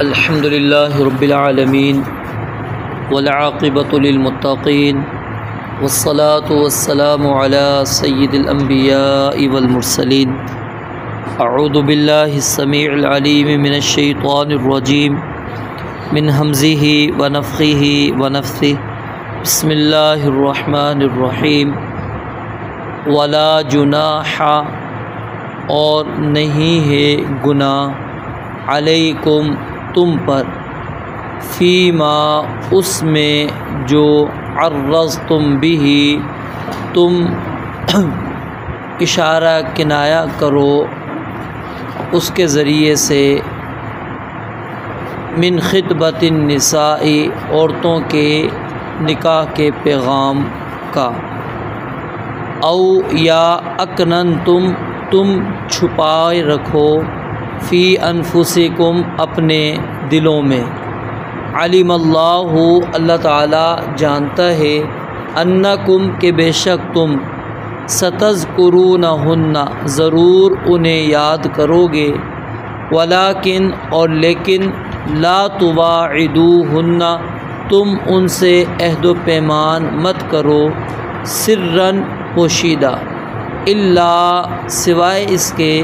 الحمد للہ رب العالمین والعاقبۃ للمتقین والصلاة والسلام علی سید الانبیاء والمرسلین اعوذ باللہ السمیع العلیم من الشیطان الرجیم من ہمزہ ونفخہ ونفثہ بسم اللہ الرحمن الرحیم ولا جناح اور نہیں ہے گناہ علیکم تم پر فیما اس میں جو عرضتم بہ تم اشارہ کنایہ کرو اس کے ذریعے سے من خطبۃ النساء عورتوں کے نکاح کے پیغام کا او یا اکننتم تم چھپائے رکھو فی انفسکم اپنے دلوں میں علم اللہ اللہ تعالیٰ جانتا ہے انکم کہ بے شک تم ستذکرونہن ضرور انہیں یاد کرو گے ولیکن اور لیکن لا تواعدوہن تم ان سے عہد و پیمان مت کرو سرًا پوشیدہ الا سوائے اس کے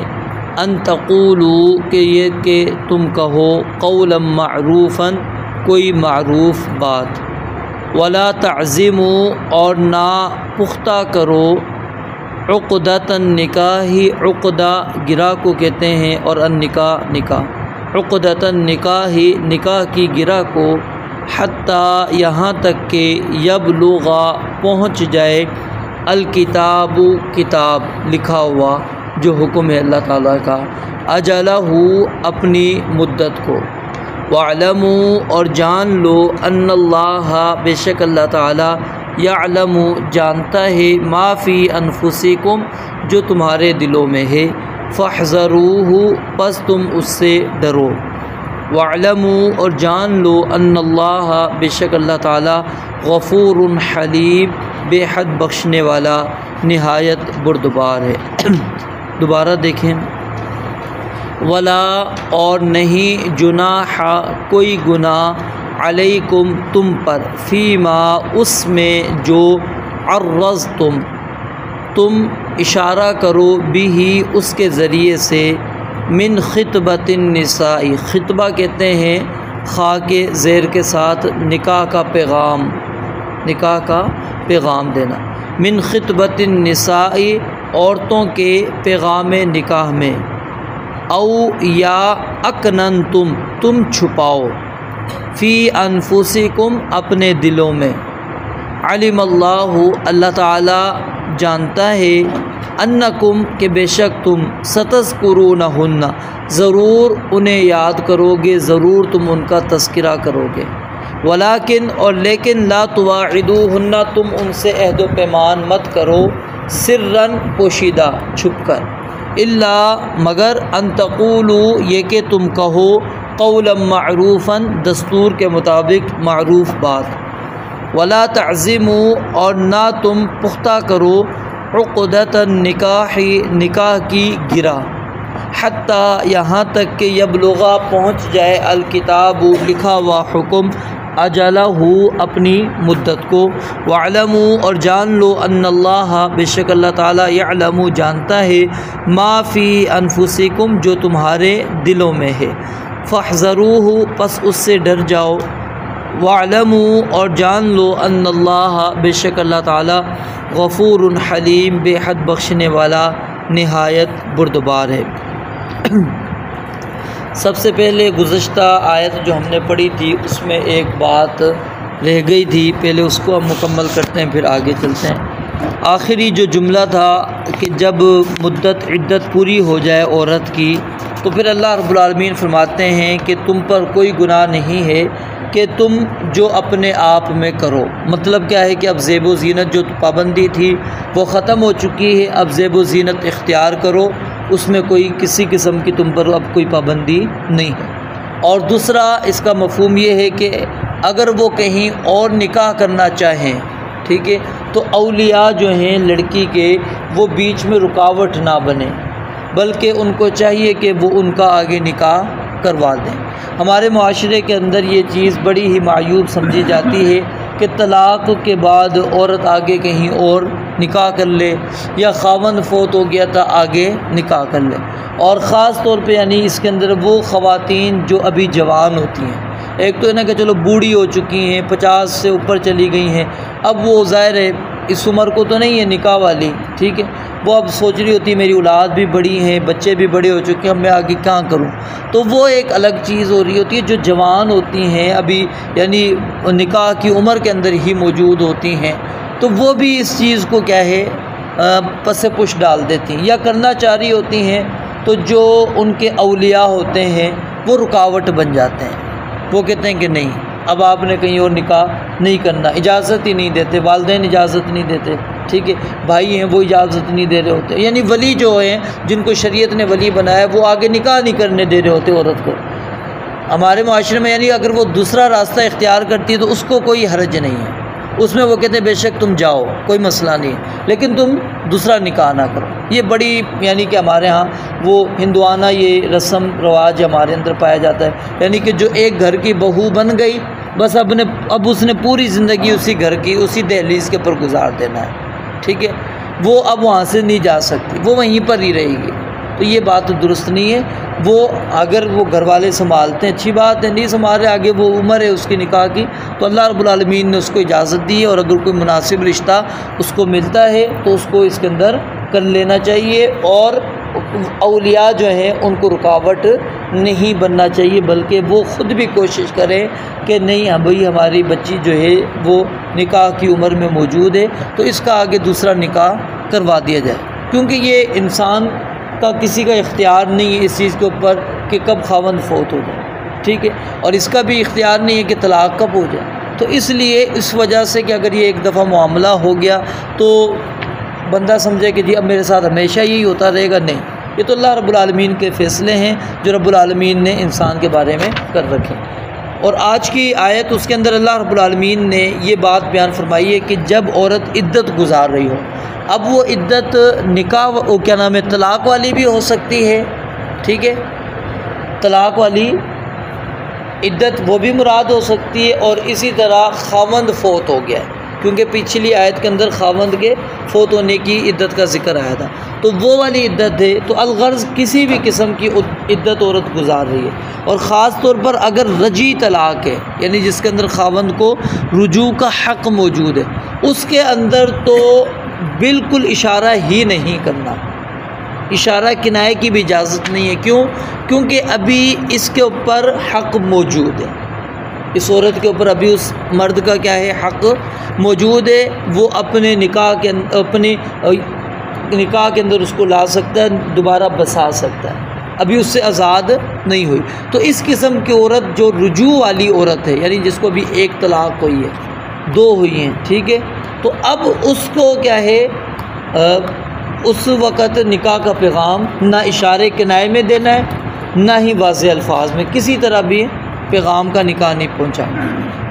ان تقولوا کہ یہ کہ تم کہو قولا معروفا کوئی معروف بات ولا تعزموا اور نہ پختہ کرو عقدۃ النکاح عقدہ گرہ کو کہتے ہیں اور النکاح نکاح عقدۃ النکاح نکاح کی گرہ کو حتیٰ یہاں تک کہ یبلغ پہنچ جائے الکتاب کتاب لکھا ہوا جو حکم ہے اللہ تعالیٰ کا اجلہ اپنی مدت کو وَاعْلَمُوا اور جان لو ان اللہ بے شک اللہ تعالیٰ یعلم جانتا ہے ما فی انفسکم جو تمہارے دلوں میں ہے فاحذروہ پس تم اس سے ڈرو وَاعْلَمُوا اور جان لو ان اللہ بے شک اللہ تعالیٰ غفور حلیم بے حد بخشنے والا نہایت بردبار ہے۔ دوبارہ دیکھیں ولا اور نہیں جناح کوئی گناہ علیکم تم پر فیما اس میں جو عرضتم تم اشارہ کرو بھی اس کے ذریعے سے من خطبۃ النساء خطبہ کہتے ہیں خا کے زیر کے ساتھ نکاح کا پیغام دینا من خطبۃ النساء عورتوں کے پیغام نکاح میں او یا اکننتم تم چھپاؤ فی انفسکم اپنے دلوں میں علم اللہ اللہ تعالیٰ جانتا ہے انکم کہ بے شک تم ستذکرونہن ضرور انہیں یاد کرو گے ضرور تم ان کا تذکرہ کرو گے ولیکن اور لیکن لا تواعدوہن تم ان سے عہد و پیمان مت کرو سرًا پوشیدہ چھپ کر الا مگر ان تقولوا یہ کہ تم کہو قولا معروفا دستور کے مطابق معروف بات ولا تعزموا اور نہ تم پختہ کرو عقدۃ النکاح نکاح کی گرہ حتیٰ یہاں تک کہ یبلغ پہنچ جائے الکتاب لکھا ہوا حکم اجلہ اپنی مدت کو وَاعْلَمُوا اور جان لو ان اللہ بے شک اللہ تعالیٰ یعلم جانتا ہے ما فی انفسکم جو تمہارے دلوں میں ہے فاحذروہ پس اس سے ڈر جاؤ وَاعْلَمُوا اور جان لو ان اللہ بے شک اللہ تعالیٰ غفور حلیم بے حد بخشنے والا نہایت بردبار ہے۔ سب سے پہلے گزشتہ آیت جو ہم نے پڑھی تھی اس میں ایک بات رہ گئی تھی، پہلے اس کو ہم مکمل کرتے ہیں پھر آگے چلتے ہیں۔ آخری جو جملہ تھا کہ جب مدت عدت پوری ہو جائے عورت کی تو پھر اللہ رب العالمین فرماتے ہیں کہ تم پر کوئی گناہ نہیں ہے کہ تم جو اپنے آپ میں کرو۔ مطلب کیا ہے کہ اب زیب و زینت جو پابندی تھی وہ ختم ہو چکی ہے، اب زیب و زینت اختیار کرو، اس میں کوئی کسی قسم کی تم پر اب کوئی پابندی نہیں ہے۔ اور دوسرا اس کا مفہوم یہ ہے کہ اگر وہ کہیں اور نکاح کرنا چاہیں، ٹھیک ہے، تو اولیاء جو ہیں لڑکی کے وہ بیچ میں رکاوٹ نہ بنے، بلکہ ان کو چاہیے کہ وہ ان کا آگے نکاح کروا دیں۔ ہمارے معاشرے کے اندر یہ چیز بڑی ہی معیوب سمجھی جاتی ہے کہ طلاق کے بعد عورت آگے کہیں اور نکاح کر لے، یا خاوند فوت ہو گیا تھا آگے نکاح کر لے، اور خاص طور پہ یعنی اس کے اندر وہ خواتین جو ابھی جوان ہوتی ہیں، ایک تو ہے نا کہ چلو بوڑھی ہو چکی ہیں، 50 سے اوپر چلی گئی ہیں، اب وہ ظاہر ہے اس عمر کو تو نہیں ہے نکاح والی، ٹھیک ہے، وہ اب سوچ رہی ہوتی ہے میری اولاد بھی بڑی ہیں، بچے بھی بڑے ہو چکے ہیں، اب میں آگے کہاں کروں، تو وہ ایک الگ چیز ہو رہی ہوتی ہے۔ جو جوان ہوتی ہیں ابھی یعنی نکاح کی عمر کے اندر ہی موجود ہوتی ہیں، تو وہ بھی اس چیز کو کیا ہے پس پش ڈال دیتی ہیں، یا کرنا چاہ رہی ہوتی ہیں، تو جو ان کے اولیاء ہوتے ہیں وہ رکاوٹ بن جاتے ہیں، وہ کہتے ہیں کہ نہیں اب آپ نے کہیں اور نکاح نہیں کرنا، اجازت ہی نہیں دیتے، والدین اجازت نہیں دیتے، ٹھیک ہے، بھائی ہیں وہ اجازت نہیں دے رہے ہوتے، یعنی ولی جو ہیں جن کو شریعت نے ولی بنایا وہ آگے نکاح نہیں کرنے دے رہے ہوتے عورت کو ہمارے معاشرے میں، یعنی اگر وہ دوسرا راستہ اختیار کرتی ہے تو اس کو کوئی حرج نہیں ہے، اس میں وہ کہتے ہیں بے شک تم جاؤ کوئی مسئلہ نہیں ہے، لیکن تم دوسرا نکاح نہ کرو۔ یہ بڑی یعنی کہ ہمارے ہاں وہ ہندوانہ یہ رسم رواج ہمارے اندر پایا جاتا ہے، یعنی کہ جو ایک گھر کی بہو بن گئی بس اب اس نے پوری زندگی اسی گھر کی اسی دہلیز کے اوپر گزار دینا ہے، ٹھیک ہے، وہ اب وہاں سے نہیں جا سکتی، وہ وہیں پر ہی رہے گی، تو یہ بات درست نہیں ہے۔ وہ اگر وہ گھر والے سنبھالتے ہیں اچھی بات ہے، نہیں سنبھال رہے آگے وہ عمر ہے اس کی نکاح کی تو اللہ رب العالمین نے اس کو اجازت دی ہے، اور اگر کوئی مناسب رشتہ اس کو ملتا ہے تو اس کو اس کے اندر کر لینا چاہیے، اور اولیاء جو ہیں ان کو رکاوٹ نہیں بننا چاہیے، بلکہ وہ خود بھی کوشش کریں کہ نہیں ہاں بھئی ہماری بچی جو ہے وہ نکاح کی عمر میں موجود ہے تو اس کا آگے دوسرا نکاح کروا دیا جائے، کیونکہ یہ انسان کا کسی کا اختیار نہیں ہے اس چیز کے اوپر کہ کب خاوند فوت ہو جائے، ٹھیک ہے، اور اس کا بھی اختیار نہیں ہے کہ طلاق کب ہو جائے، تو اس لیے اس وجہ سے کہ اگر یہ ایک دفعہ معاملہ ہو گیا تو بندہ سمجھے کہ جی اب میرے ساتھ ہمیشہ یہی ہوتا رہے گا، نہیں، یہ تو اللہ رب العالمین کے فیصلے ہیں جو رب العالمین نے انسان کے بارے میں کر رکھے۔ اور آج کی آیت اس کے اندر اللہ رب العالمین نے یہ بات بیان فرمائی ہے کہ جب عورت عدت گزار رہی ہو، اب وہ عدت نکاح کیا نام ہے طلاق والی بھی ہو سکتی ہے، ٹھیک ہے، طلاق والی عدت وہ بھی مراد ہو سکتی ہے، اور اسی طرح خاوند فوت ہو گیا ہے، کیونکہ پچھلی آیت کے اندر خاوند کے فوت ہونے کی عدت کا ذکر آیا تھا، تو وہ والی عدت ہے، تو الغرض کسی بھی قسم کی عدت عورت گزار رہی ہے، اور خاص طور پر اگر رجی طلاق ہے یعنی جس کے اندر خاوند کو رجوع کا حق موجود ہے، اس کے اندر تو بالکل اشارہ ہی نہیں کرنا، اشارہ کنائے کی بھی اجازت نہیں ہے، کیونکہ ابھی اس کے اوپر حق موجود ہے، اس عورت کے اوپر ابھی اس مرد کا کیا ہے حق موجود ہے، وہ اپنے نکاح کے اندر اس کو لا سکتا ہے، دوبارہ بسا سکتا ہے، ابھی اس سے آزاد نہیں ہوئی، تو اس قسم کی عورت جو رجوع والی عورت ہے یعنی جس کو ابھی ایک طلاق ہوئی ہے، دو ہوئی ہیں، ٹھیک ہے، تو اب اس کو کیا ہے اس وقت نکاح کا پیغام نہ اشارے کنائے میں دینا ہے، نہ ہی واضح الفاظ میں، کسی طرح بھی پیغام کا نکاح نہیں پہنچا۔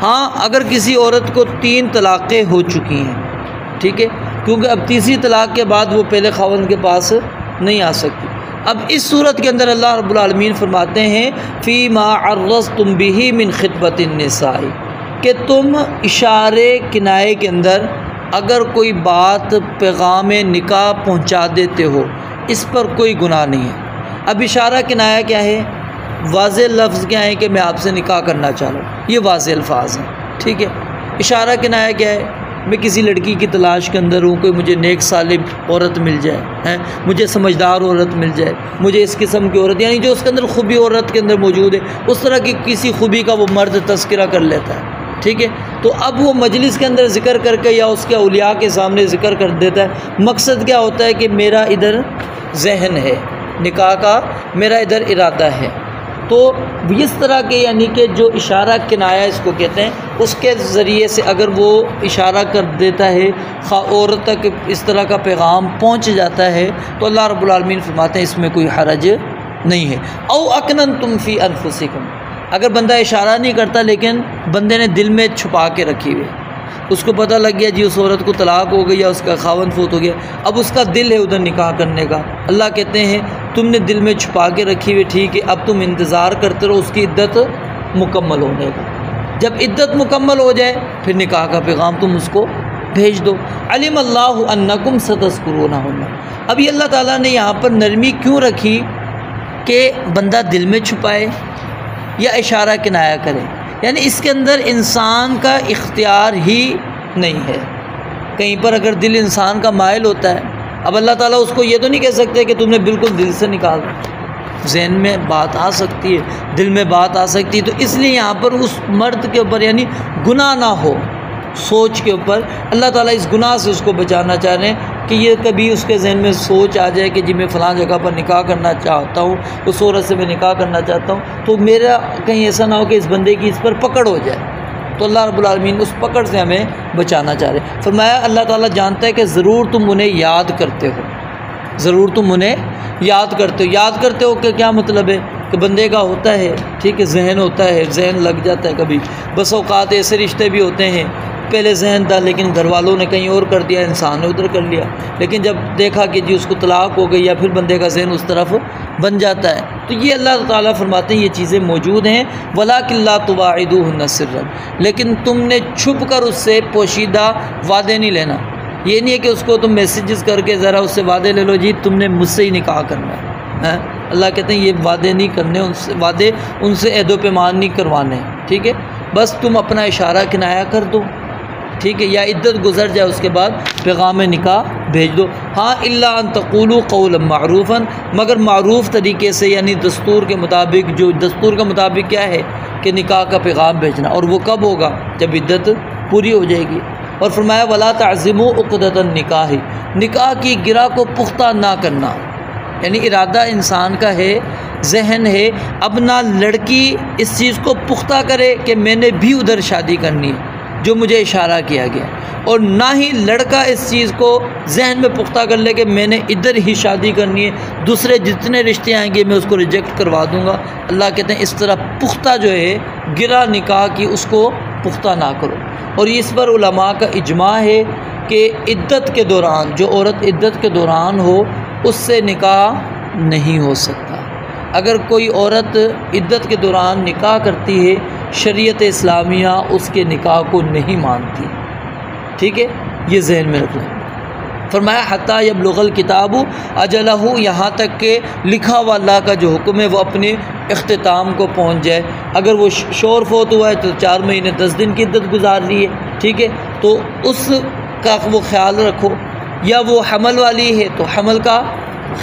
ہاں اگر کسی عورت کو 3 طلاقیں ہو چکی ہیں، ٹھیک ہے، کیونکہ اب تیسری طلاق کے بعد وہ پہلے خاوند کے پاس نہیں آ سکتی، اب اس صورت کے اندر اللہ رب العالمین فرماتے ہیں فی ما عرضتم بہ من خطبۃ النساء، کہ تم اشارے کنائے کے اندر اگر کوئی بات پیغام نکاح پہنچا دیتے ہو اس پر کوئی گناہ نہیں ہے۔ اب اشارہ کنایہ کیا ہے؟ واضح لفظ کیا ہے کہ میں آپ سے نکاح کرنا چاہ رہا ہوں، یہ واضح الفاظ ہیں، ٹھیک ہے۔ اشارہ کنایہ کیا ہے؟ میں کسی لڑکی کی تلاش کے اندر ہوں، کوئی مجھے نیک صالح عورت مل جائے، مجھے سمجھدار عورت مل جائے، مجھے اس قسم کی عورت یعنی جو اس کے اندر خوبی عورت کے اندر موجود ہے اس طرح کی کسی خوبی کا وہ مرد تذکرہ کر لیتا ہے، ٹھیک ہے، تو اب وہ مجلس کے اندر ذکر کر کے یا اس کے اولیاء کے سامنے ذکر کر دیتا ہے، مقصد کیا ہوتا ہے کہ میرا ادھر ذہن ہے نکاح کا، میرا ادھر ارادہ ہے، تو اس طرح کے یعنی کہ جو اشارہ کنایہ اس کو کہتے ہیں، اس کے ذریعے سے اگر وہ اشارہ کر دیتا ہے عورت تک اس طرح کا پیغام پہنچ جاتا ہے تو اللہ رب العالمین فرماتے ہیں اس میں کوئی حرج نہیں ہے۔ او اکننتم فی انفسکم، اگر بندہ اشارہ نہیں کرتا لیکن بندے نے دل میں چھپا کے رکھی ہوئی، اس کو پتہ لگ گیا جی اس عورت کو طلاق ہو گئی یا اس کا خاوند فوت ہو گیا، اب اس کا دل ہے ادھر نکاح کرنے کا، اللہ کہتے ہیں تم نے دل میں چھپا کے رکھی ہوئی ٹھیک ہے، اب تم انتظار کرتے رہو اس کی عدت مکمل ہونے کا۔ جب عدت مکمل ہو جائے پھر نکاح کا پیغام تم اس کو بھیج دو۔ علم اللہ انکم ستذکرونہن، اب یہ اللہ تعالیٰ نے یہاں پر نرمی کیوں رکھی کہ بندہ دل میں چھپائے یا اشارہ کنایہ کرے، یعنی اس کے اندر انسان کا اختیار ہی نہیں ہے۔ کہیں پر اگر دل انسان کا مائل ہوتا ہے، اب اللہ تعالیٰ اس کو یہ تو نہیں کہہ سکتے کہ تم نے بالکل دل سے نکال دو، ذہن میں بات آ سکتی ہے، دل میں بات آ سکتی ہے، تو اس لیے یہاں پر اس مرد کے اوپر یعنی گناہ نہ ہو، سوچ کے اوپر اللہ تعالیٰ اس گناہ سے اس کو بچانا چاہ رہے ہیں کہ یہ کبھی اس کے ذہن میں سوچ آ جائے کہ جی میں فلاں جگہ پر نکاح کرنا چاہتا ہوں، اس عورت سے میں نکاح کرنا چاہتا ہوں، تو میرا کہیں ایسا نہ ہو کہ اس بندے کی اس پر پکڑ ہو جائے۔ تو اللہ رب العالمین اس پکڑ سے ہمیں بچانا چاہ رہے ہیں۔ فرمایا اللہ تعالیٰ جانتا ہے کہ ضرور تم انہیں یاد کرتے ہو، ضرور تم انہیں یاد کرتے ہو۔ یاد کرتے ہو کہ کیا مطلب ہے کہ بندے کا ہوتا ہے ٹھیک ہے، ذہن ہوتا ہے، ذہن لگ جاتا ہے کبھی، بس اوقات ایسے رشتے بھی ہوتے ہیں پہلے ذہن تھا لیکن گھر والوں نے کہیں اور کر دیا، انسان نے ادھر کر لیا، لیکن جب دیکھا کہ جی اس کو طلاق ہو گئی یا پھر بندے کا ذہن اس طرف بن جاتا ہے، تو یہ اللہ تعالیٰ فرماتے ہیں یہ چیزیں موجود ہیں۔ وَلَٰكِن لَا تُوَاعِدُوهُنَّ سِرًّا، لیکن تم نے چھپ کر اس سے پوشیدہ وعدے نہیں لینا۔ یہ نہیں ہے کہ اس کو تم میسیجز کر کے ذرا اس سے وعدے لے لو جی تم نے مجھ سے ہی نکاح کرنا ہے۔ اللہ کہتے ہیں یہ وعدے نہیں کرنے، ان سے عہد و پیمان نہیں کروانے، ٹھیک ہے، بس تم اپنا اشارہ کنایہ کر دو، ٹھیک ہے، یا عدت گزر جائے اس کے بعد پیغام نکاح بھیج دو۔ ہاں الا ان تقولوا قولا معروفا، مگر معروف طریقے سے، یعنی دستور کے مطابق۔ جو دستور کے مطابق کیا ہے کہ نکاح کا پیغام بھیجنا، اور وہ کب ہوگا؟ جب عدت پوری ہو جائے گی۔ اور فرمایا ولا تعزموا عقدۃ النکاح، نکاح کی گرہ کو پختہ نہ کرنا، یعنی ارادہ انسان کا ہے، ذہن ہے، اب نہ لڑکی اس چیز کو پختہ کرے کہ میں نے بھی ادھر شادی کرنی ہے جو مجھے اشارہ کیا گیا، اور نہ ہی لڑکا اس چیز کو ذہن میں پختہ کر لے کہ میں نے ادھر ہی شادی کرنی ہے، دوسرے جتنے رشتے آئیں گے میں اس کو ریجیکٹ کروا دوں گا۔ اللہ کہتے ہیں اس طرح پختہ جو ہے گرہ نکاح کی اس کو پختہ نہ کرو۔ اور اس پر علماء کا اجماع ہے کہ عدت کے دوران، جو عورت عدت کے دوران ہو اس سے نکاح نہیں ہو سکتا۔ اگر کوئی عورت عدت کے دوران نکاح کرتی ہے، شریعت اسلامیہ اس کے نکاح کو نہیں مانتی، ٹھیک ہے، یہ ذہن میں رکھ لیں۔ فرمایا حتیٰ یبلغ الکتاب اجلہ، یہاں تک کہ لکھا ہوا اللہ کا جو حکم ہے وہ اپنے اختتام کو پہنچ جائے۔ اگر وہ شوہر فوت ہوا ہے تو 4 مہینے 10 دن کی عدت گزار لی ہے، ٹھیک ہے، تو اس کا وہ خیال رکھو، یا وہ حمل والی ہے تو حمل کا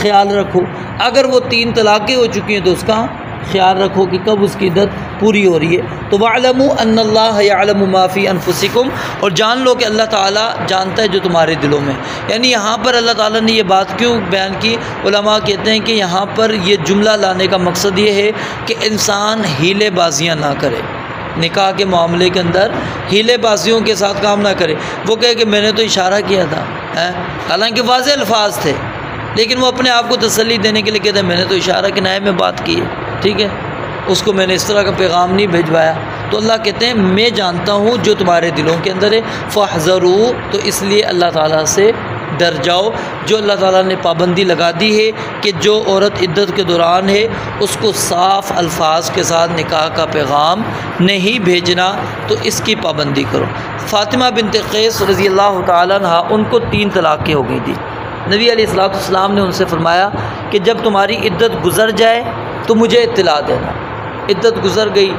خیال رکھو، اگر وہ 3 طلاقیں ہو چکی ہیں تو اس کا خیال رکھو کہ کب اس کی عدت پوری ہو رہی ہے۔ تو وَاعْلَمُوا أَنَّ اللَّهَ يَعْلَمُ مَا فِي أَنفُسِكُمْ، اور جان لو کہ اللہ تعالیٰ جانتا ہے جو تمہارے دلوں میں۔ یعنی یہاں پر اللہ تعالیٰ نے یہ بات کیوں بیان کی؟ علماء کہتے ہیں کہ یہاں پر یہ جملہ لانے کا مقصد یہ ہے کہ انسان ہیلے بازیاں نہ کرے، نکاح کے معاملے کے اندر ہیلے بازیوں کے ساتھ کام نہ کرے۔ وہ کہے کہ میں نے تو اشارہ کیا تھا، حالانکہ واضح الفاظ تھے، لیکن وہ اپنے آپ کو تسلی دینے کے لیے کہتے ہیں میں نے تو اشارہ کنایے میں بات کی ہے، ٹھیک ہے، اس کو میں نے اس طرح کا پیغام نہیں بھیجوایا۔ تو اللہ کہتے ہیں میں جانتا ہوں جو تمہارے دلوں کے اندر ہے، فاحذروا، تو اس لیے اللہ تعالیٰ سے ڈر جاؤ۔ جو اللہ تعالیٰ نے پابندی لگا دی ہے کہ جو عورت عدت کے دوران ہے اس کو صاف الفاظ کے ساتھ نکاح کا پیغام نہیں بھیجنا، تو اس کی پابندی کرو۔ فاطمہ بنت قیس رضی اللہ تعالیٰ عنہ، ان کو 3 طلاقیں ہو گئی تھی۔ نبی علیہ السلام نے ان سے فرمایا کہ جب تمہاری عدت گزر جائے تو مجھے اطلاع دینا۔ عدت گزر گئی،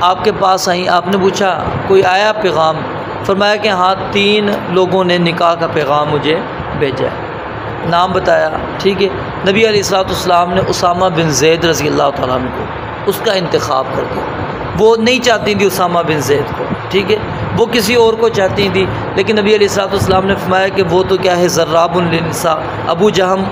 آپ کے پاس آئیں، آپ نے پوچھا کوئی آیا پیغام؟ فرمایا کہ ہاں 3 لوگوں نے نکاح کا پیغام مجھے بھیجا ہے، نام بتایا، ٹھیک ہے۔ نبی علیہ السلام نے اسامہ بن زید رضی اللہ تعالیٰ عنہ کو اس کا انتخاب کر دیا۔ وہ نہیں چاہتی تھی اسامہ بن زید کو، ٹھیک ہے، وہ کسی اور کو چاہتی تھی، لیکن نبی علیہ السلام نے فرمایا کہ وہ تو کیا ہے ضراب للنساء، ابو جہم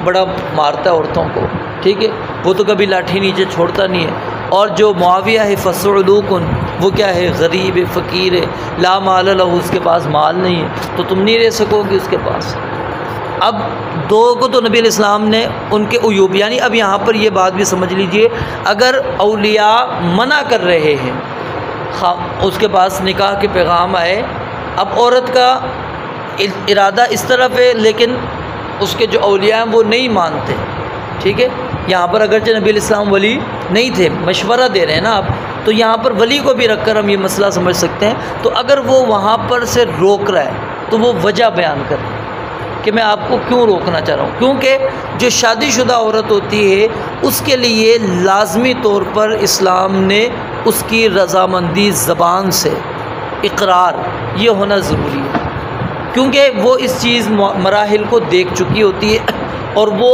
بڑا مارتا ہے عورتوں کو، ٹھیک ہے، وہ تو کبھی لاٹھی نیچے چھوڑتا نہیں ہے۔ اور جو معاویہ ہے فصعلوکن، وہ کیا ہے غریب ہے، فقیر ہے، لا مال لہ، اس کے پاس مال نہیں ہے، تو تم نہیں رہ سکو گے اس کے پاس۔ اب 2 کو تو نبی علیہ السلام نے ان کے عیوب، یعنی اب یہاں پر یہ بات بھی سمجھ لیجئے، اگر اولیاء منع کر رہے ہیں اس کے پاس نکاح کے پیغام آئے، اب عورت کا ارادہ اس طرف ہے لیکن اس کے جو اولیاء ہیں وہ نہیں مانتے، ٹھیک ہے، یہاں پر اگرچہ نبی علیہ السلام ولی نہیں تھے، مشورہ دے رہے ہیں نا آپ، تو یہاں پر ولی کو بھی رکھ کر ہم یہ مسئلہ سمجھ سکتے ہیں۔ تو اگر وہ وہاں پر سے روک رہا ہے تو وہ وجہ بیان کرے کہ میں آپ کو کیوں روکنا چاہ رہا ہوں، کیونکہ جو شادی شدہ عورت ہوتی ہے اس کے لیے لازمی طور پر اسلام نے اس کی رضامندی زبان سے، اقرار، یہ ہونا ضروری ہے، کیونکہ وہ اس چیز مراحل کو دیکھ چکی ہوتی ہے اور وہ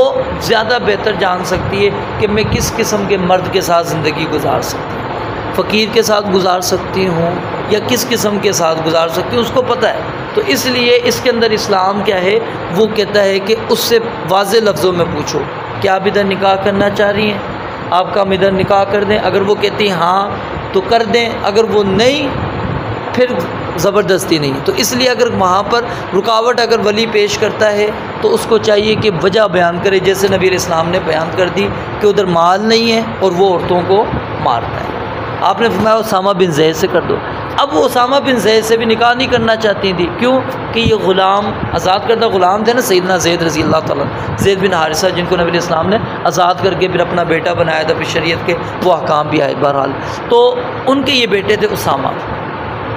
زیادہ بہتر جان سکتی ہے کہ میں کس قسم کے مرد کے ساتھ زندگی گزار سکتی ہوں، فقیر کے ساتھ گزار سکتی ہوں یا کس قسم کے ساتھ گزار سکتی ہوں، اس کو پتہ ہے۔ تو اس لیے اس کے اندر اسلام کیا ہے، وہ کہتا ہے کہ اس سے واضح لفظوں میں پوچھو کیا آپ ادھر نکاح کرنا چاہ رہی ہیں، آپ کا ہم ادھر نکاح کر دیں، اگر وہ کہتی ہیں ہاں تو کر دیں، اگر وہ نہیں پھر زبردستی نہیں۔ تو اس لیے اگر وہاں پر رکاوٹ اگر ولی پیش کرتا ہے تو اس کو چاہیے کہ وجہ بیان کرے، جیسے نبی علیہ السلام نے بیان کر دی کہ ادھر مال نہیں ہے اور وہ عورتوں کو مارتا ہے۔ آپ نے فرمایا اسامہ بن زید سے کر دو۔ اب وہ اسامہ بن زید سے بھی نکاح نہیں کرنا چاہتی تھی، کیوں کہ یہ غلام، آزاد کردہ غلام تھے نا سیدنا زید رضی اللہ تعالیٰ، زید بن حارثہ، جن کو نبی علیہ السلام نے آزاد کر کے پھر اپنا بیٹا بنایا تھا، پھر شریعت کے وہ احکام بھی آئے بہرحال، تو ان کے یہ بیٹے تھے اسامہ۔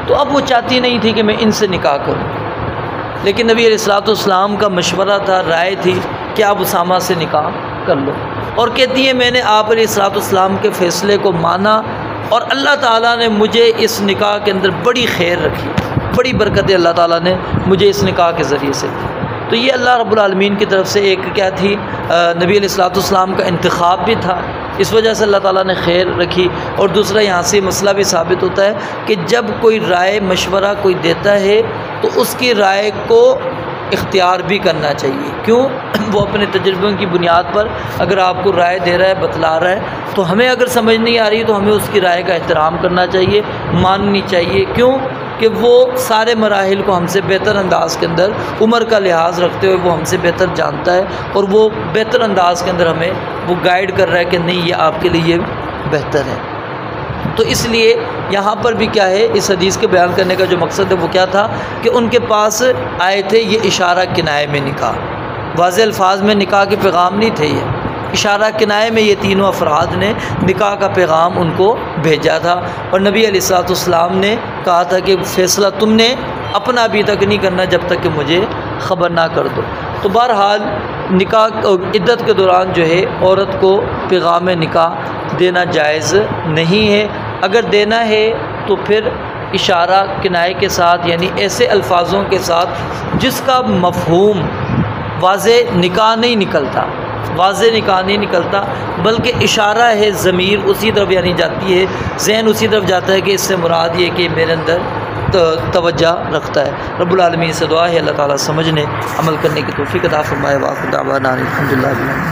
تو اب وہ چاہتی نہیں تھی کہ میں ان سے نکاح کروں، لیکن نبی علیہ السلام کا مشورہ تھا، رائے تھی کہ آپ اسامہ سے نکاح کر لو، اور کہتی ہیں میں نے آپ علیہ السلام کے فیصلے کو مانا اور اللہ تعالیٰ نے مجھے اس نکاح کے اندر بڑی خیر رکھی، بڑی برکتیں اللہ تعالیٰ نے مجھے اس نکاح کے ذریعے سے دی۔ تو یہ اللہ رب العالمین کی طرف سے ایک کیا تھی، نبی علیہ السلام کا انتخاب بھی تھا، اس وجہ سے اللہ تعالیٰ نے خیر رکھی۔ اور دوسرا یہاں سے مسئلہ بھی ثابت ہوتا ہے کہ جب کوئی رائے مشورہ کوئی دیتا ہے تو اس کی رائے کو اختیار بھی کرنا چاہیے، کیوں؟ وہ اپنے تجربوں کی بنیاد پر اگر آپ کو رائے دے رہا ہے، بتلا رہا ہے، تو ہمیں اگر سمجھ نہیں آ رہی تو ہمیں اس کی رائے کا احترام کرنا چاہیے، ماننی چاہیے، کیوں کہ وہ سارے مراحل کو ہم سے بہتر انداز کے اندر، عمر کا لحاظ رکھتے ہوئے وہ ہم سے بہتر جانتا ہے، اور وہ بہتر انداز کے اندر ہمیں وہ گائیڈ کر رہا ہے کہ نہیں یہ آپ کے لیے بہتر ہے۔ تو اس لیے یہاں پر بھی کیا ہے، اس حدیث کے بیان کرنے کا جو مقصد ہے وہ کیا تھا کہ ان کے پاس آئے تھے یہ اشارہ کنائے میں نکاح، واضح الفاظ میں نکاح کے پیغام نہیں تھے، یہ اشارہ کنائے میں یہ تینوں افراد نے نکاح کا پیغام ان کو بھیجا تھا، اور نبی علیہ السلام نے کہا تھا کہ فیصلہ تم نے اپنا ابھی تک نہیں کرنا جب تک کہ مجھے خبر نہ کر دو۔ تو بہرحال نکاح عدت کے دوران جو ہے عورت کو پیغام نکاح دینا جائز نہیں ہے، اگر دینا ہے تو پھر اشارہ کنائے کے ساتھ، یعنی ایسے الفاظوں کے ساتھ جس کا مفہوم واضح نکاح نہیں نکلتا، واضح نکاح نہیں نکلتا، بلکہ اشارہ ہے، ضمیر اسی طرف یعنی جاتی ہے، ذہن اسی طرف جاتا ہے کہ اس سے مراد یہ کہ میرے اندر توجہ رکھتا ہے۔ رب العالمین سے دعا ہے اللہ تعالیٰ سمجھنے عمل کرنے کی توفیق عطا فرمائے۔ وآخر دعوانا الحمدللہ۔